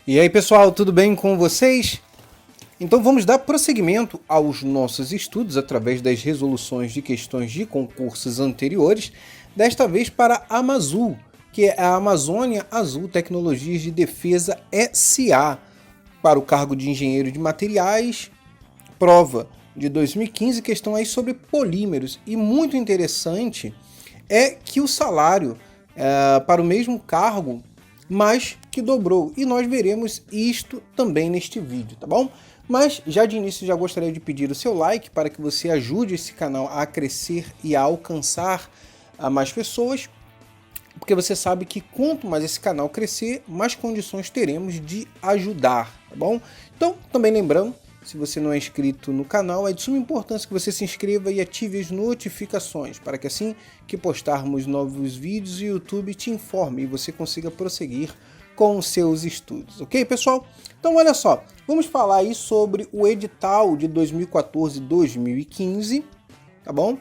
E aí, pessoal, tudo bem com vocês? Então vamos dar prosseguimento aos nossos estudos através das resoluções de questões de concursos anteriores, desta vez para a Amazul, que é a Amazônia Azul Tecnologias de Defesa SA, para o cargo de engenheiro de materiais, prova de 2015, questão aí sobre polímeros. E muito interessante é que o salário para o mesmo cargo mais que dobrou. E nós veremos isto também neste vídeo, tá bom? Mas já de início já gostaria de pedir o seu like para que você ajude esse canal a crescer e a alcançar a mais pessoas, porque você sabe que quanto mais esse canal crescer, mais condições teremos de ajudar, tá bom? Então, também lembrando, se você não é inscrito no canal, é de suma importância que você se inscreva e ative as notificações, para que assim que postarmos novos vídeos, o YouTube te informe e você consiga prosseguir com os seus estudos, ok, pessoal? Então, olha só, vamos falar aí sobre o edital de 2014-2015, tá bom?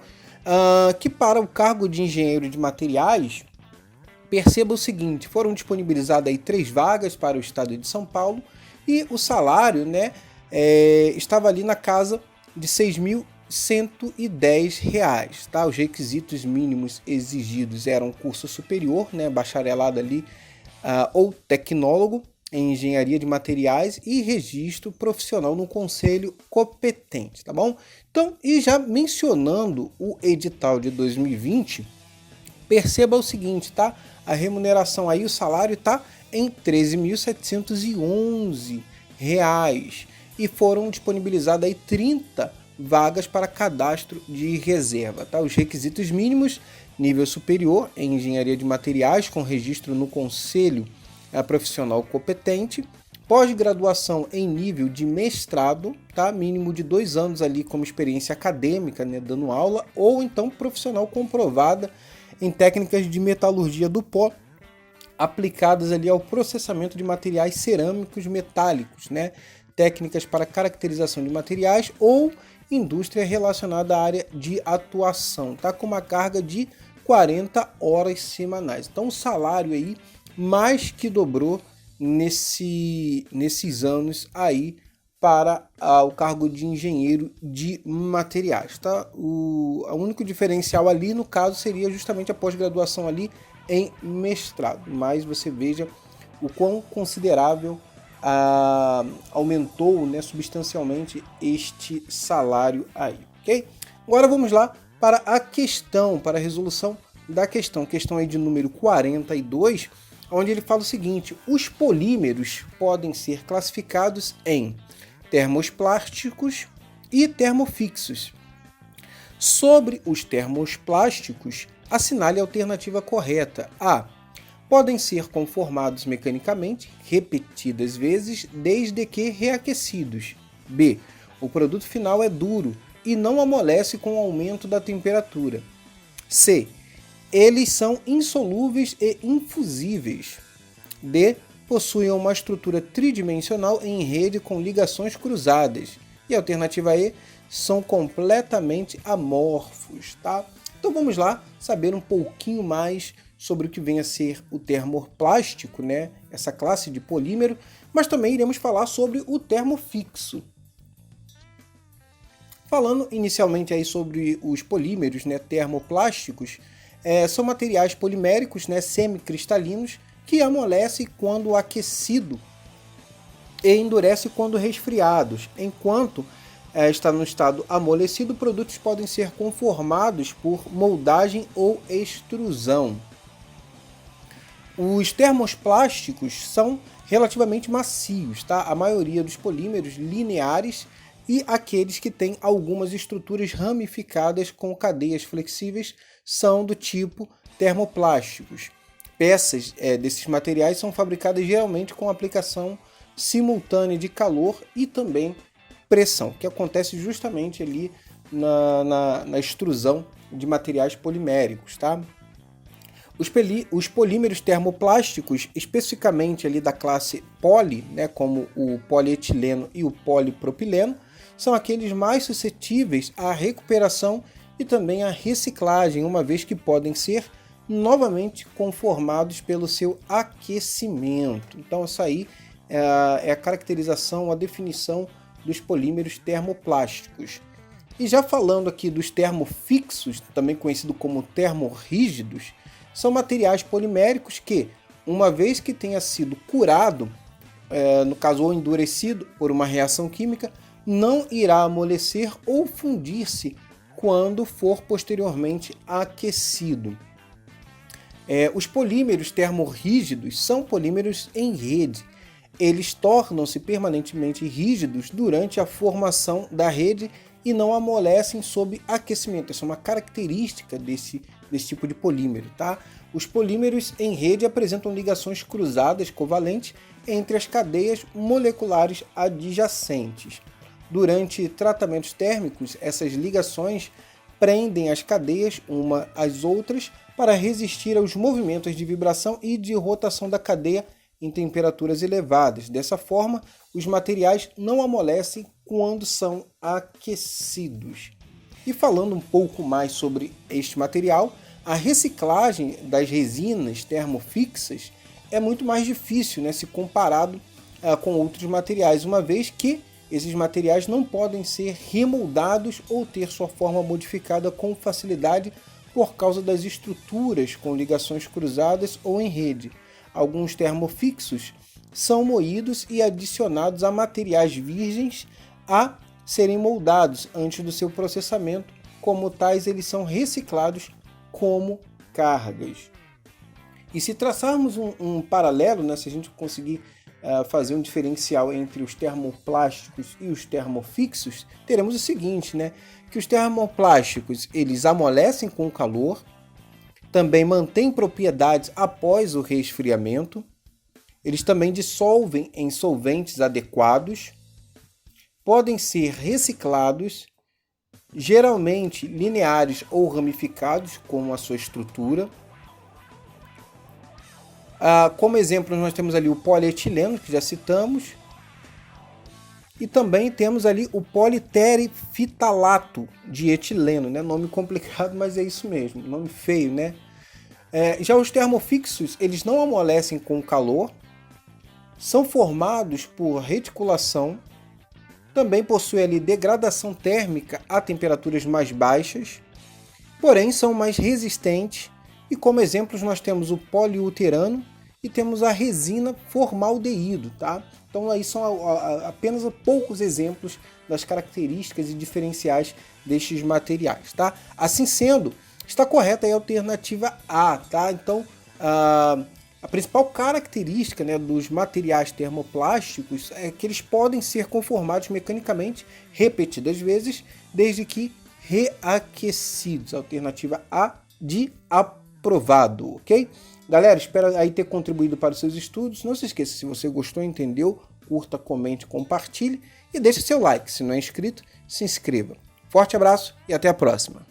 Que para o cargo de engenheiro de materiais, perceba o seguinte, foram disponibilizadas aí 3 vagas para o estado de São Paulo e o salário, né, estava ali na casa de R$ 6.110, tá? Os requisitos mínimos exigidos eram curso superior, né, bacharelado ali, ou tecnólogo em engenharia de materiais e registro profissional no conselho competente, tá bom? Então, e já mencionando o edital de 2020, perceba o seguinte, tá? A remuneração aí, o salário tá em R$ 13.711 e foram disponibilizadas aí 30 vagas para cadastro de reserva, tá? Os requisitos mínimos: nível superior em engenharia de materiais com registro no conselho profissional competente, pós-graduação em nível de mestrado, tá? Mínimo de 2 anos ali como experiência acadêmica, né, dando aula, ou então profissional comprovada em técnicas de metalurgia do pó aplicadas ali ao processamento de materiais cerâmicos metálicos, né? Técnicas para caracterização de materiais ou indústria relacionada à área de atuação, tá? Com uma carga de 40 horas semanais. Então o salário aí mais que dobrou nesses anos aí para o cargo de engenheiro de materiais, tá? O único diferencial ali no caso seria justamente a pós-graduação ali em mestrado, mas você veja o quão considerável aumentou, né, substancialmente este salário aí, ok? Agora vamos lá para a questão, para a resolução da questão aí de número 42, onde ele fala o seguinte: os polímeros podem ser classificados em termoplásticos e termofixos. Sobre os termoplásticos, assinale a alternativa correta. A. Podem ser conformados mecanicamente repetidas vezes desde que reaquecidos. B. O produto final é duro e não amolece com o aumento da temperatura. C. Eles são insolúveis e infusíveis. D. Possuem uma estrutura tridimensional em rede com ligações cruzadas. E a alternativa E. São completamente amorfos, tá? Então vamos lá saber um pouquinho mais sobre o que vem a ser o termoplástico, né? Essa classe de polímero, mas também iremos falar sobre o termofixo. Falando inicialmente aí sobre os polímeros, né, termoplásticos, são materiais poliméricos, né, semicristalinos, que amolecem quando aquecido e endurece quando resfriados. Enquanto está no estado amolecido, produtos podem ser conformados por moldagem ou extrusão. Os termoplásticos são relativamente macios, tá? A maioria dos polímeros lineares e aqueles que têm algumas estruturas ramificadas com cadeias flexíveis são do tipo termoplásticos. Peças desses materiais são fabricadas geralmente com aplicação simultânea de calor e também pressão, que acontece justamente ali na extrusão de materiais poliméricos, tá? Os polímeros termoplásticos, especificamente ali da classe poli, né, como o polietileno e o polipropileno, são aqueles mais suscetíveis à recuperação e também à reciclagem, uma vez que podem ser novamente conformados pelo seu aquecimento. Então isso aí é a caracterização, a definição dos polímeros termoplásticos. E já falando aqui dos termofixos, também conhecido como termorrígidos, são materiais poliméricos que, uma vez que tenha sido curado, no caso ou endurecido por uma reação química, não irá amolecer ou fundir-se quando for posteriormente aquecido. Os polímeros termorrígidos são polímeros em rede. Eles tornam-se permanentemente rígidos durante a formação da rede e não amolecem sob aquecimento. Essa é uma característica desse tipo de polímero, tá? Os polímeros em rede apresentam ligações cruzadas covalentes entre as cadeias moleculares adjacentes. Durante tratamentos térmicos, essas ligações prendem as cadeias uma às outras para resistir aos movimentos de vibração e de rotação da cadeia em temperaturas elevadas. Dessa forma, os materiais não amolecem quando são aquecidos. E falando um pouco mais sobre este material, a reciclagem das resinas termofixas é muito mais difícil, né, se comparado com outros materiais, uma vez que esses materiais não podem ser remoldados ou ter sua forma modificada com facilidade por causa das estruturas com ligações cruzadas ou em rede. Alguns termofixos são moídos e adicionados a materiais virgens a serem moldados antes do seu processamento. Como tais, eles são reciclados como cargas. E se traçarmos um paralelo, né, se a gente conseguir fazer um diferencial entre os termoplásticos e os termofixos, teremos o seguinte, né, que os termoplásticos eles amolecem com o calor, também mantêm propriedades após o resfriamento, eles também dissolvem em solventes adequados, podem ser reciclados, geralmente lineares ou ramificados como a sua estrutura. Como exemplo, nós temos ali o polietileno, que já citamos, e também temos ali o politerefitalato de etileno, né? Nome complicado, mas é isso mesmo, nome feio, né? Já os termofixos, eles não amolecem com calor, são formados por reticulação, também possuem ali degradação térmica a temperaturas mais baixas, porém são mais resistentes, e como exemplos nós temos o poliuterano e temos a resina formaldeído, tá? Então aí são apenas poucos exemplos das características e diferenciais destes materiais, tá? Assim sendo, está correta aí a alternativa A, tá? Então a principal característica, né, dos materiais termoplásticos é que eles podem ser conformados mecanicamente repetidas vezes, desde que reaquecidos. Alternativa A de aprovado, ok? Galera, espero aí ter contribuído para os seus estudos. Não se esqueça, se você gostou, entendeu, curta, comente, compartilhe e deixe seu like. Se não é inscrito, se inscreva. Forte abraço e até a próxima.